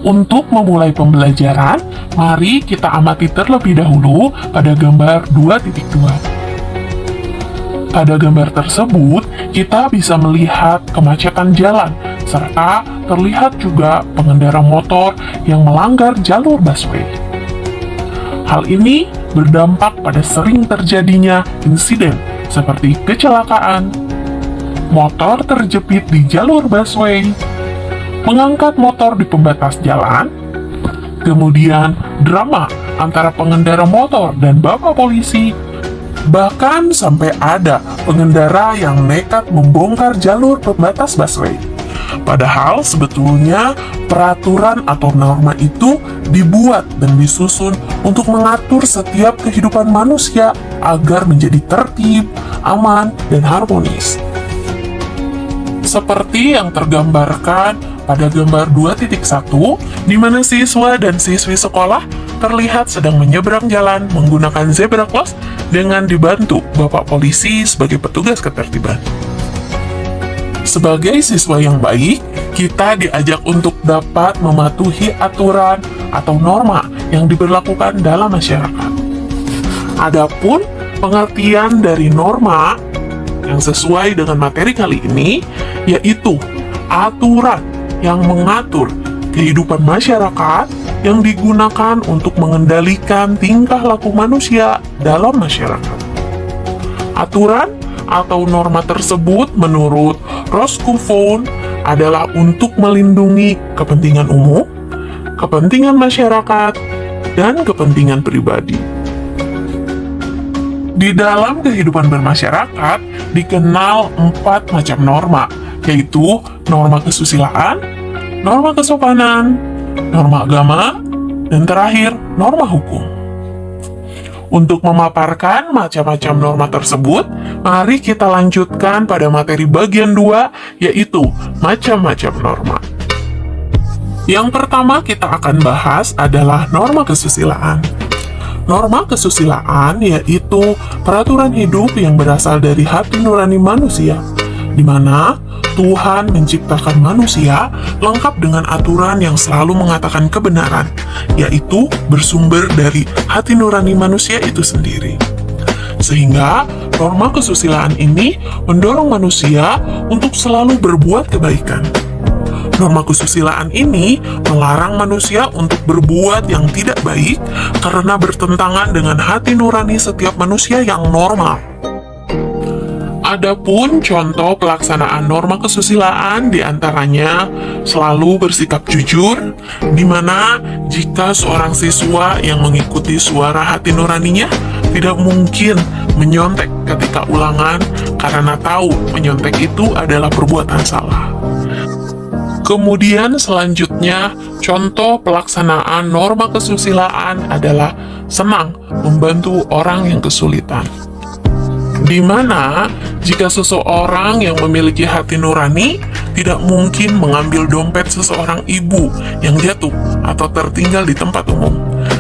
Untuk memulai pembelajaran, mari kita amati terlebih dahulu pada gambar 2.2. Pada gambar tersebut, kita bisa melihat kemacetan jalan, serta terlihat juga pengendara motor yang melanggar jalur busway. Hal ini berdampak pada sering terjadinya insiden seperti kecelakaan, motor terjepit di jalur busway, mengangkat motor di pembatas jalan, kemudian drama antara pengendara motor dan bapak polisi, bahkan sampai ada pengendara yang nekat membongkar jalur pembatas busway. Padahal sebetulnya peraturan atau norma itu dibuat dan disusun untuk mengatur setiap kehidupan manusia agar menjadi tertib, aman, dan harmonis. Seperti yang tergambarkan pada gambar 2.1, di mana siswa dan siswi sekolah terlihat sedang menyeberang jalan menggunakan zebra cross dengan dibantu bapak polisi sebagai petugas ketertiban. Sebagai siswa yang baik, kita diajak untuk dapat mematuhi aturan atau norma yang diberlakukan dalam masyarakat. Adapun pengertian dari norma yang sesuai dengan materi kali ini, yaitu aturan yang mengatur kehidupan masyarakat yang digunakan untuk mengendalikan tingkah laku manusia dalam masyarakat. Aturan atau norma tersebut menurut Roscoe adalah untuk melindungi kepentingan umum, kepentingan masyarakat, dan kepentingan pribadi. Di dalam kehidupan bermasyarakat dikenal 4 macam norma, yaitu norma kesusilaan, norma kesopanan, norma agama, dan terakhir, norma hukum. Untuk memaparkan macam-macam norma tersebut, mari kita lanjutkan pada materi bagian 2, yaitu macam-macam norma. Yang pertama kita akan bahas adalah norma kesusilaan. Norma kesusilaan yaitu peraturan hidup yang berasal dari hati nurani manusia, di mana Tuhan menciptakan manusia lengkap dengan aturan yang selalu mengatakan kebenaran, yaitu bersumber dari hati nurani manusia itu sendiri. Sehingga norma kesusilaan ini mendorong manusia untuk selalu berbuat kebaikan. Norma kesusilaan ini melarang manusia untuk berbuat yang tidak baik karena bertentangan dengan hati nurani setiap manusia yang normal. Adapun contoh pelaksanaan norma kesusilaan diantaranya selalu bersikap jujur, di mana jika seorang siswa yang mengikuti suara hati nuraninya tidak mungkin menyontek ketika ulangan karena tahu menyontek itu adalah perbuatan salah. Kemudian selanjutnya, contoh pelaksanaan norma kesusilaan adalah senang membantu orang yang kesulitan. Di mana jika seseorang yang memiliki hati nurani tidak mungkin mengambil dompet seseorang ibu yang jatuh atau tertinggal di tempat umum,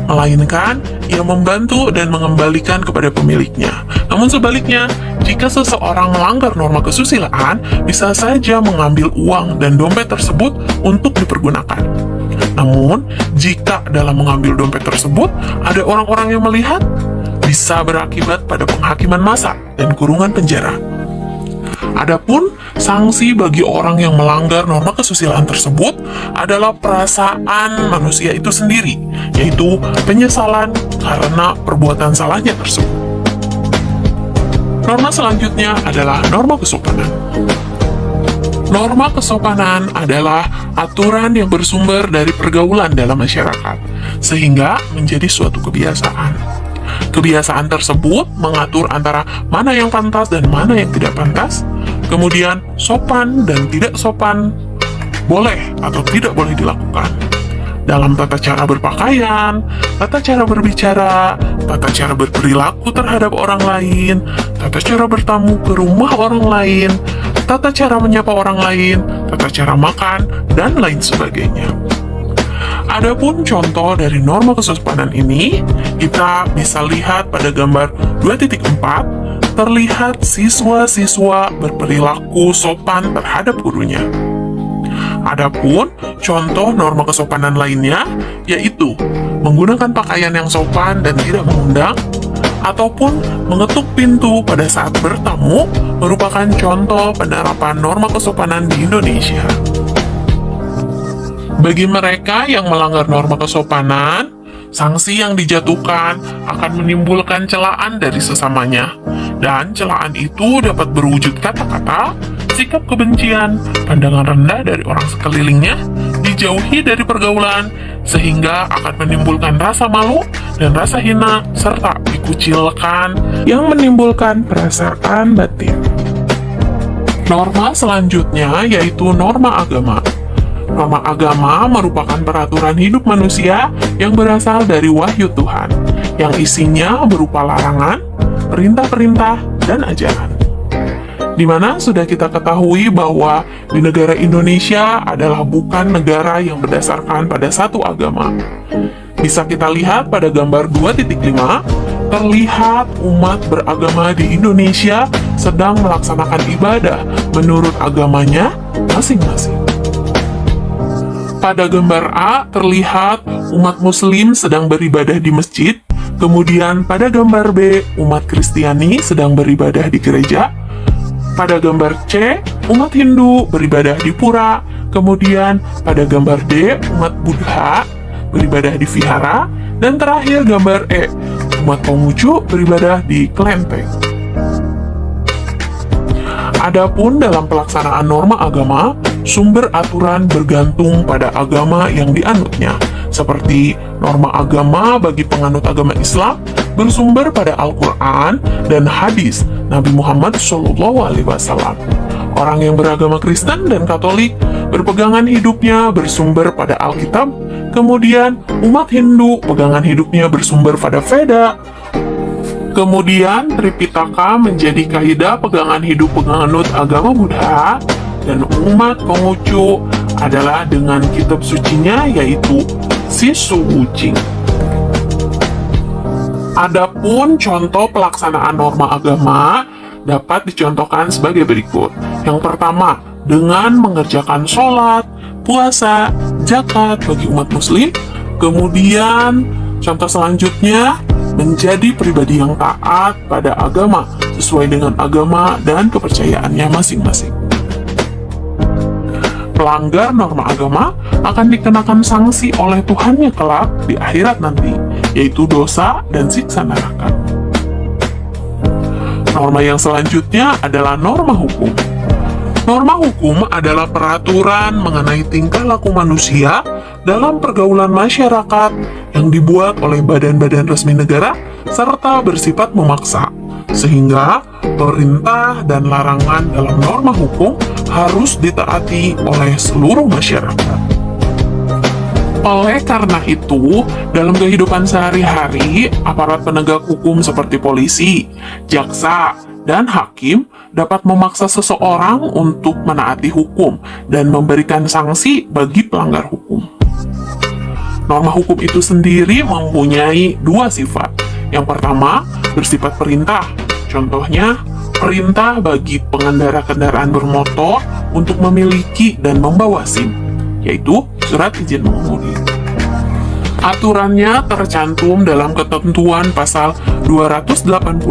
melainkan ia membantu dan mengembalikan kepada pemiliknya. Namun sebaliknya, jika seseorang melanggar norma kesusilaan, bisa saja mengambil uang dan dompet tersebut untuk dipergunakan. Namun, jika dalam mengambil dompet tersebut ada orang-orang yang melihat, bisa berakibat pada penghakiman massa dan kurungan penjara. Adapun sanksi bagi orang yang melanggar norma kesusilaan tersebut adalah perasaan manusia itu sendiri, yaitu penyesalan karena perbuatan salahnya tersebut. Norma selanjutnya adalah norma kesopanan. Norma kesopanan adalah aturan yang bersumber dari pergaulan dalam masyarakat, sehingga menjadi suatu kebiasaan. Kebiasaan tersebut mengatur antara mana yang pantas dan mana yang tidak pantas, kemudian sopan dan tidak sopan, boleh atau tidak boleh dilakukan. Dalam tata cara berpakaian, tata cara berbicara, tata cara berperilaku terhadap orang lain, tata cara bertamu ke rumah orang lain, tata cara menyapa orang lain, tata cara makan, dan lain sebagainya. Adapun contoh dari norma kesopanan ini, kita bisa lihat pada gambar 2.4, terlihat siswa-siswa berperilaku sopan terhadap gurunya. Adapun contoh norma kesopanan lainnya yaitu menggunakan pakaian yang sopan dan tidak mengundang, ataupun mengetuk pintu pada saat bertamu merupakan contoh penerapan norma kesopanan di Indonesia. Bagi mereka yang melanggar norma kesopanan, sanksi yang dijatuhkan akan menimbulkan celaan dari sesamanya, dan celaan itu dapat berwujud kata-kata, sikap kebencian, pandangan rendah dari orang sekelilingnya, dijauhi dari pergaulan, sehingga akan menimbulkan rasa malu dan rasa hina, serta dikucilkan yang menimbulkan perasaan batin. Norma selanjutnya yaitu norma agama. Norma agama merupakan peraturan hidup manusia yang berasal dari wahyu Tuhan, yang isinya berupa larangan, perintah-perintah, dan ajaran. Di mana sudah kita ketahui bahwa di negara Indonesia adalah bukan negara yang berdasarkan pada satu agama. Bisa kita lihat pada gambar 2.5, terlihat umat beragama di Indonesia sedang melaksanakan ibadah menurut agamanya masing-masing. Pada gambar A terlihat umat Muslim sedang beribadah di masjid, kemudian pada gambar B umat Kristiani sedang beribadah di gereja, pada gambar C umat Hindu beribadah di pura, kemudian pada gambar D umat Buddha beribadah di vihara, dan terakhir gambar E umat Konghucu beribadah di kelenteng. Adapun dalam pelaksanaan norma agama, sumber aturan bergantung pada agama yang dianutnya, seperti norma agama bagi penganut agama Islam bersumber pada Al-Quran dan hadis Nabi Muhammad SAW. Orang yang beragama Kristen dan Katolik berpegangan hidupnya bersumber pada Alkitab, kemudian umat Hindu pegangan hidupnya bersumber pada Veda, kemudian Tripitaka menjadi kaidah pegangan hidup penganut agama Buddha, dan umat Konghucu adalah dengan kitab sucinya yaitu Sisu Wuching. Adapun contoh pelaksanaan norma agama dapat dicontohkan sebagai berikut. Yang pertama, dengan mengerjakan sholat, puasa, zakat bagi umat muslim. Kemudian, contoh selanjutnya, menjadi pribadi yang taat pada agama sesuai dengan agama dan kepercayaannya masing-masing. Pelanggar norma agama akan dikenakan sanksi oleh Tuhannya kelak di akhirat nanti, yaitu dosa dan siksa neraka. Norma yang selanjutnya adalah norma hukum. Norma hukum adalah peraturan mengenai tingkah laku manusia dalam pergaulan masyarakat yang dibuat oleh badan-badan resmi negara serta bersifat memaksa, sehingga perintah dan larangan dalam norma hukum harus ditaati oleh seluruh masyarakat. Oleh karena itu, dalam kehidupan sehari-hari, aparat penegak hukum seperti polisi, jaksa, dan hakim dapat memaksa seseorang untuk menaati hukum dan memberikan sanksi bagi pelanggar hukum. Norma hukum itu sendiri mempunyai dua sifat. Yang pertama, bersifat perintah. Contohnya, perintah bagi pengendara kendaraan bermotor untuk memiliki dan membawa SIM, yaitu surat izin mengemudi. Aturannya tercantum dalam ketentuan pasal 281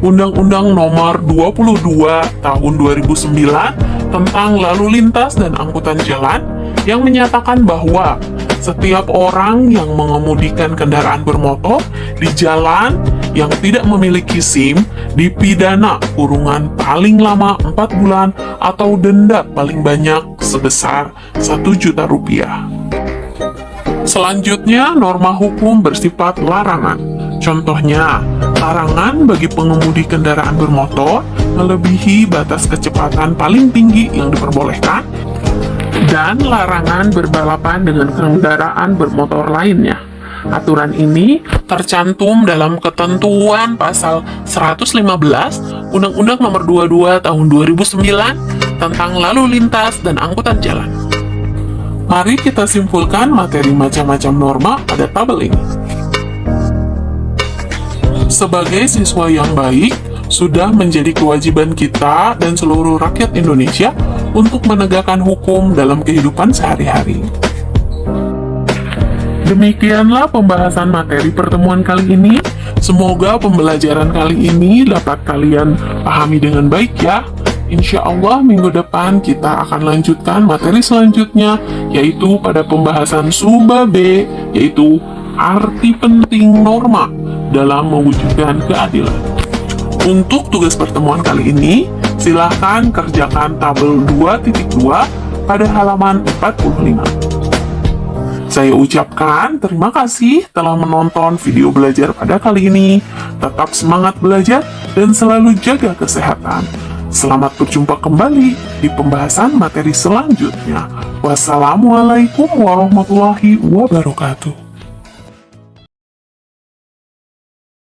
Undang-Undang Nomor 22 Tahun 2009 tentang lalu lintas dan angkutan jalan yang menyatakan bahwa setiap orang yang mengemudikan kendaraan bermotor di jalan yang tidak memiliki SIM dipidana kurungan paling lama 4 bulan atau denda paling banyak sebesar 1 juta rupiah. Selanjutnya, norma hukum bersifat larangan. Contohnya, larangan bagi pengemudi kendaraan bermotor melebihi batas kecepatan paling tinggi yang diperbolehkan, dan larangan berbalapan dengan kendaraan bermotor lainnya. Aturan ini tercantum dalam ketentuan pasal 115 Undang-Undang Nomor 22 Tahun 2009 tentang lalu lintas dan angkutan jalan. Mari kita simpulkan materi macam-macam norma pada tabel ini. Sebagai siswa yang baik, sudah menjadi kewajiban kita dan seluruh rakyat Indonesia untuk menegakkan hukum dalam kehidupan sehari-hari. Demikianlah pembahasan materi pertemuan kali ini. Semoga pembelajaran kali ini dapat kalian pahami dengan baik ya. Insya Allah minggu depan kita akan lanjutkan materi selanjutnya, yaitu pada pembahasan Suba B, yaitu arti penting norma dalam mewujudkan keadilan. Untuk tugas pertemuan kali ini, silahkan kerjakan tabel 2.2 pada halaman 45. Saya ucapkan terima kasih telah menonton video belajar pada kali ini. Tetap semangat belajar dan selalu jaga kesehatan. Selamat berjumpa kembali di pembahasan materi selanjutnya. Wassalamualaikum warahmatullahi wabarakatuh.